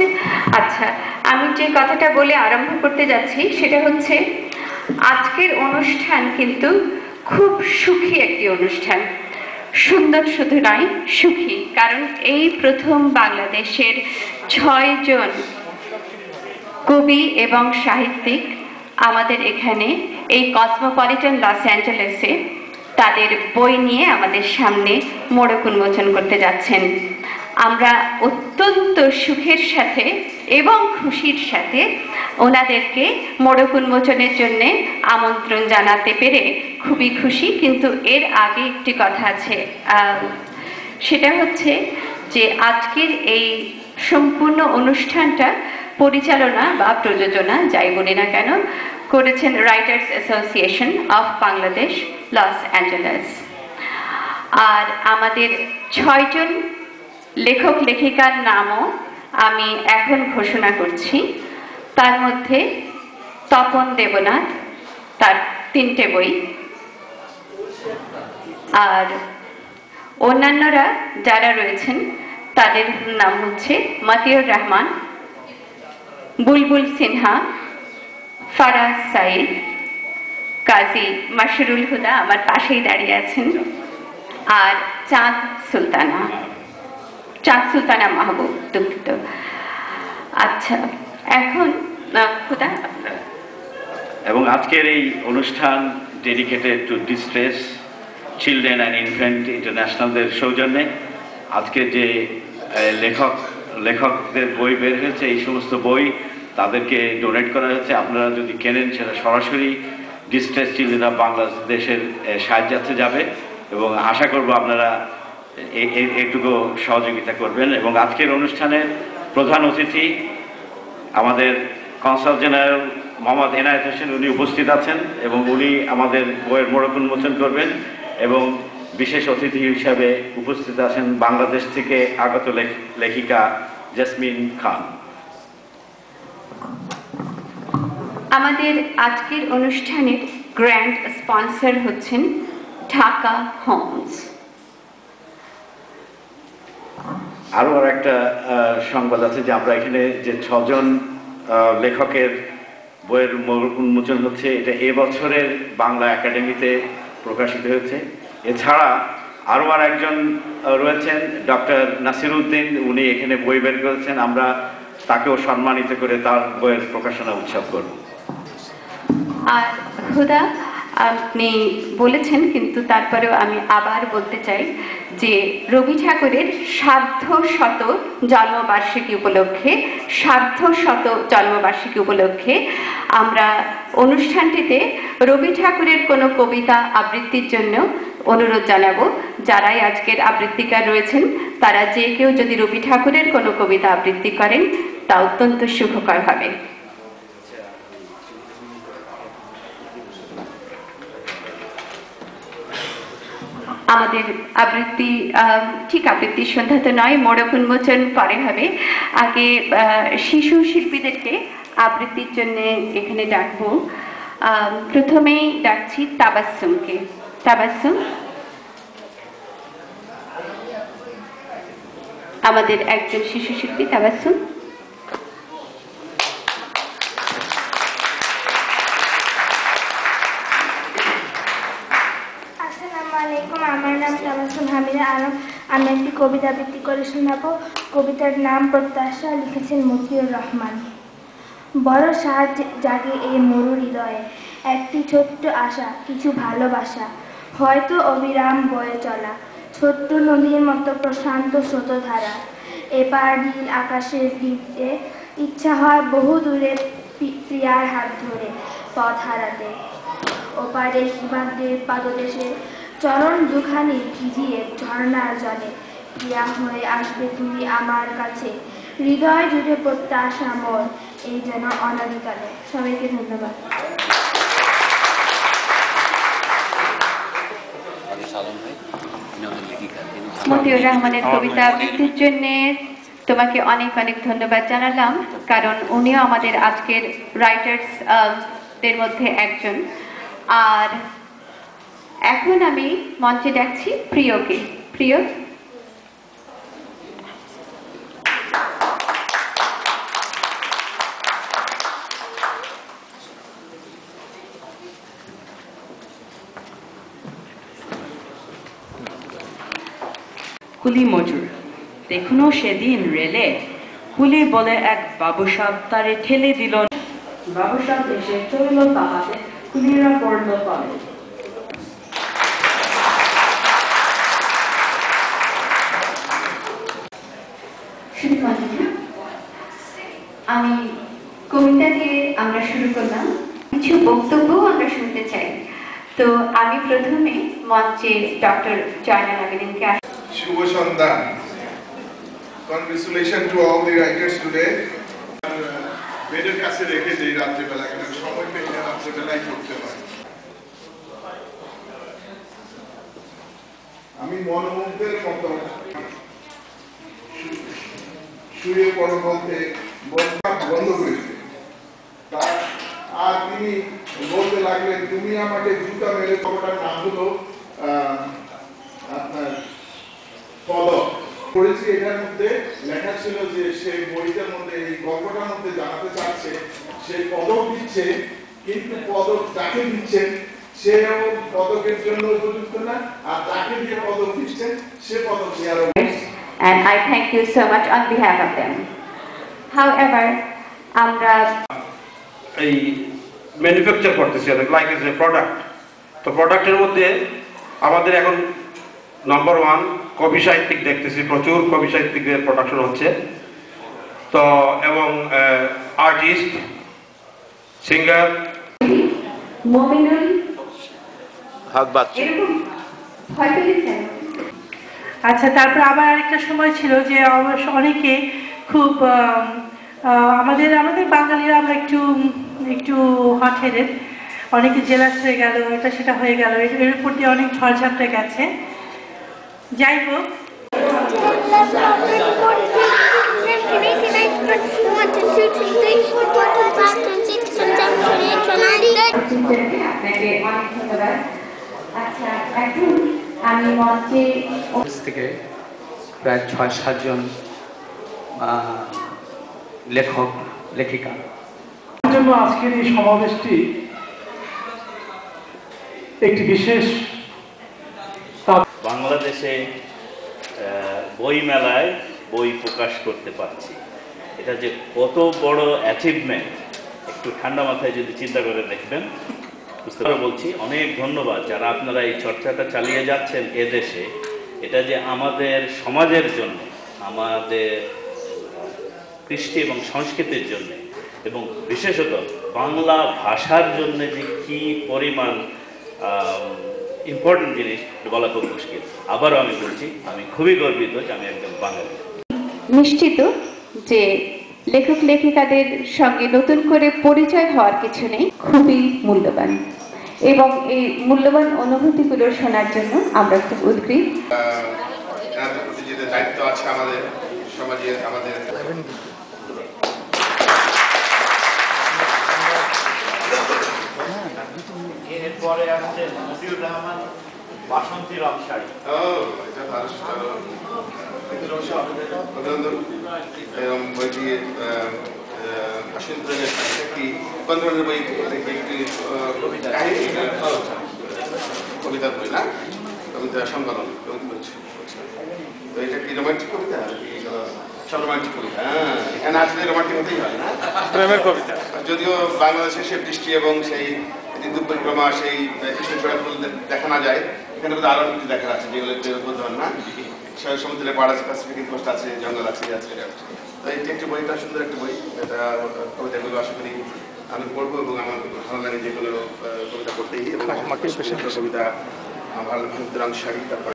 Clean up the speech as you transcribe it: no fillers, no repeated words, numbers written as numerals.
হচ্ছে। আচ্ছা, আমি যে কথাটা বলে আরম্ভ করতে যাচ্ছি সেটা হচ্ছে আজকের অনুষ্ঠান কিন্তু খুব সুখী একটি অনুষ্ঠান। সুন্দর শুধু নয়, সুখী, কারণ এই প্রথম বাংলাদেশের 6 জন কবি এবং সাহিত্যিক আমাদের এখানে এই কসমোপলিটন লস অ্যাঞ্জেলেসে তাদের বই নিয়ে আমাদের সামনে মোড়ক উন্মোচন করতে যাচ্ছেন। আমরা অত্যন্ত সুখের সাথে এবং খুশির সাথে ওনাদেরকে মোড়ক উন্মোচনের জন্যে আমন্ত্রণ জানাতে পেরে খুবই খুশি। কিন্তু এর আগে একটি কথা আছে, সেটা হচ্ছে যে আজকের এই সম্পূর্ণ অনুষ্ঠানটা পরিচালনা বা প্রযোজনা যাই বলি না কেন করেছেন writers association of Bangladesh Los Angeles. আর আমাদের 6 জন লেখক লেখিকার নামও আমি এখন ঘোষণা করছি। তার মধ্যে তপন দেবনাথ, তার 3টে বই, আর অন্যান্যরা যারা রয়েছেন তাদের নাম হচ্ছে মতিউর রহমান, বুলবুল সিনহা, ফারাজ সাইদ, কাজী মাশরুল হুদা আমার পাশেই দাঁড়িয়ে আছেন, আর চাঁদ সুলতানা মাহবুব, দুঃখিত। আচ্ছা, এখন হুদা। এবং আজকের এই অনুষ্ঠান dedicated to distress children and infant ইন্টারন্যাশনালদের সৌজন্যে আজকে যে লেখকদের বই বের হয়েছে, এই সমস্ত বই তাদেরকে ডোনেট করা হয়েছে। আপনারা যদি কেনেন সেটা সরাসরি ডিস্ট্রেস চিলড্রেন অফ বাংলাদেশের সাহায্যার্থে যাবে এবং আশা করব আপনারা এইটুকু সহযোগিতা করবেন। এবং আজকের অনুষ্ঠানের প্রধান অতিথি আমাদের কনসাল জেনারেল মোহাম্মদ এনায়েত হোসেন, উনি উপস্থিত আছেন এবং উনি আমাদের বইয়ের মোড়ক উন্মোচন করবেন। এবং বিশেষ অতিথি হিসাবে উপস্থিত আছেন বাংলাদেশ থেকে আগত লেখিকা জেসমিন খান। আমাদের আজকের অনুষ্ঠানের গ্র্যান্ড স্পন্সর হচ্ছেন ঢাকা হোমস। আরও একটা সংবাদ আছে যে আমরা এখানে যে 6 জন লেখকের বইয়ের উন্মোচন হচ্ছে, এটা এবছরের বাংলা একাডেমিতে প্রকাশিত হয়েছে। এছাড়া আরও একজন রয়েছেন ডক্টর নাসির উদ্দিন, উনি এখানে বই বের করেছেন। আমরা তাকেও সম্মানিত করে তার বইয়ের প্রকাশনা উৎসব করব। আর হুদা, আপনি বলেছেন কিন্তু তারপরেও আমি আবার বলতে চাই যে রবি ঠাকুরের সার্ধশত জন্মবার্ষিকী উপলক্ষে আমরা অনুষ্ঠানটিতে রবি ঠাকুরের কোনো কবিতা আবৃত্তির জন্য অনুরোধ জানাবো। যারাই আজকের আবৃত্তিকার রয়েছেন তারা যে কেউ যদি রবি ঠাকুরের কোনো কবিতা আবৃত্তি করেন তা অত্যন্ত সুখকর হবে। আমাদের আবৃত্তি ঠিক আবৃত্তির সন্ধ্যা তো নয়, মোড়ক উন্মোচন পরে হবে। আগে শিশু শিল্পীদেরকে আবৃত্তির জন্য এখানে ডাকবো। প্রথমেই ডাকছি তাবাসসুমকে। তাবাসসুম আমাদের একজন শিশু শিল্পী। তাবাসসুম। আমার নাম তাবাসসুম হামিদা আলম। আমি একটি কবিতা আবৃত্তি করে শোনাবো। কবিতার নাম প্রত্যাশা, লিখেছেন মতিউর রহমান। বড় সাজ জাগে এই মরু হৃদয়ে, একটি ছোট্ট আশা, কিছু ভালোবাসা, হয়তো অবিরাম বয়ে চলা ছোট্ট নদীর মতো প্রশান্ত স্রোতধারা। এপার নীল আকাশের দিকে ইচ্ছা হয় বহু দূরে প্রিয়ার হাত ধরে পথ হারাতে। ওপারে হিমাদ্রির পাদদেশে চরণ দুখানি ভিজিয়ে ঝর্ণার জলে প্রিয়া হয়ে আসবে তুমি আমার কাছে। হৃদয় জুড়ে প্রত্যাশা মোর, এই যেন অনাদিকালে। সবাইকে ধন্যবাদ। মতিউর রহমানের কবিতা আবৃত্তির জন্য তোমাকে অনেক অনেক ধন্যবাদ জানালাম, কারণ উনিও আমাদের আজকের রাইটার্স দের মধ্যে একজন। আর এখন আমি মঞ্চে ডাকছি প্রিয়কে। প্রিয়। কুলি মজুর। দেখুনো সেদিন রেলে কুলি বলে এক বাবুসাব তারে ঠেলে দিল, বাবুসাব এসে চলিল তাহাতে, কুলিরা পড়ল তলে। আমি কবিতা দিয়ে আমরা শুরু করলাম, কিছু বক্তব্যও আমরা শুনতে চাই। তো আমি প্রথমে মঞ্চে ডক্টর জয়নাল আবেদিনকে শুভ সন্ধ্যা। Congratulation to all the writers today. বেডের কাছে রেখে যে রাত্রিবেলা কেন সময় পেয়ে রাত্রিবেলাই করতে হয়। আমি মনোমুগ্ধের মতো শুয়ে পড়ো বলতে বন্ধ করেছে, আর তিনি বলতে লাগলেন, তুমি আমাকে জুতা মেরে, খবরটার নাম হলো আপনার পদক পড়েছি। এটার মধ্যে লেখা ছিল যে সেই বইটার মধ্যে, এই গল্পটার মধ্যে জানাতে চাচ্ছে সেই পদক দিচ্ছে, কিন্তু পদক যাকে দিচ্ছেন সেও পদকের জন্য উপযুক্ত না, আর যাকে দিয়ে পদক দিচ্ছেন সে পদক দেওয়ার। and I thank you so much on behalf of them. However, আমরা এই ম্যানুফ্যাকচার করতেছি লাইক এজ এ প্রোডাক্ট। তো প্রোডাক্টের মধ্যে আমাদের এখন নম্বর 1 কবি সাহিত্যিক দেখতেছি, প্রচুর কবি সাহিত্যিকদের প্রোডাকশন হচ্ছে। তো এবং আর্টিস্ট, সিঙ্গার, মমিনুল হক বাচ্চু, এরকম হয়তো লিখছেন। আচ্ছা, তারপর আবার আরেকটা সময় ছিল যে অবশ্য অনেকে খুব আমাদের বাঙালিরা আমরা একটু হট হেডেড, অনেকে জেলাস হয়ে গেল, এটা সেটা হয়ে গেল, এর উপর দিয়ে অনেক ঝড়ঝাপটা গেছে। যাই হোক, আপনাকে অনেক ধন্যবাদ। আচ্ছা, এখন আমি মঞ্চে থেকে প্রায় ৬-৭ জন লেখক লেখিকা জন্য আজকের এই সমাবেশটি একটি বিশেষ। বাংলাদেশে বই মেলায় বই প্রকাশ করতে পারছি, এটা যে কত বড় অ্যাচিভমেন্ট, একটু ঠান্ডা মাথায় যদি চিন্তা করে দেখবেন বুঝতে পারে। বলছি অনেক ধন্যবাদ যারা আপনারা এই চর্চাটা চালিয়ে যাচ্ছেন এদেশে। এটা যে আমাদের সমাজের জন্য, আমাদের কৃষ্টি এবং সংস্কৃতির জন্য, এবং বিশেষত বাংলা ভাষার জন্য যে কি পরিমাণ ইম্পর্টেন্ট জিনিস বলা খুব মুশকিল। আবারও আমি বলছি, আমি খুবই গর্বিত যে আমি একজন বাঙালি। নিশ্চিত যে লেখক লেখিকাদের সঙ্গে নতুন করে পরিচয় হওয়ার কিছু নেই, খুবই মূল্যবান, এবং এই মূল্যবান অনুভূতিগুলো শোনার জন্য আমরা খুব উদ্গ্রীব। যে দায়িত্ব আছে আমাদের সমাজে, আমাদের এরপরে আসছে মতিউর রহমান বাসন্তী রং শাড়ি। এটা ভালো এবং বইটি একটি কোন ধরনের বই? একটি কবিতার বই না, কবিতা সংকলন। তো এটা কি রোমান্টিক কবিতা? সব রোমান্টিক কবিতা। হ্যাঁ, এখানে আসলে রোমান্টিক হতেই হয় না, প্রেমের কবিতা। যদিও বাংলাদেশের সেই বৃষ্টি এবং সেই ঋতু পরিক্রমা, সেই কৃষ্ণচূড়া ফুল দেখা না যায়, এখানে বোধহয় আরো কিছু দেখা আছে যেগুলো বলতে পারেন না। সমুদ্রের পাড় আছে, প্যাসিফিক কোস্ট আছে, জঙ্গল আছে, তো এটি একটি বইটা সুন্দর একটা বই। এটা কবিতাগুলো আশা করি আমি পড়বো এবং আমার ভালো লাগে যেগুলো কবিতা পড়তেই। এবং কবিতা ভালো লাগে শাড়ি। তারপর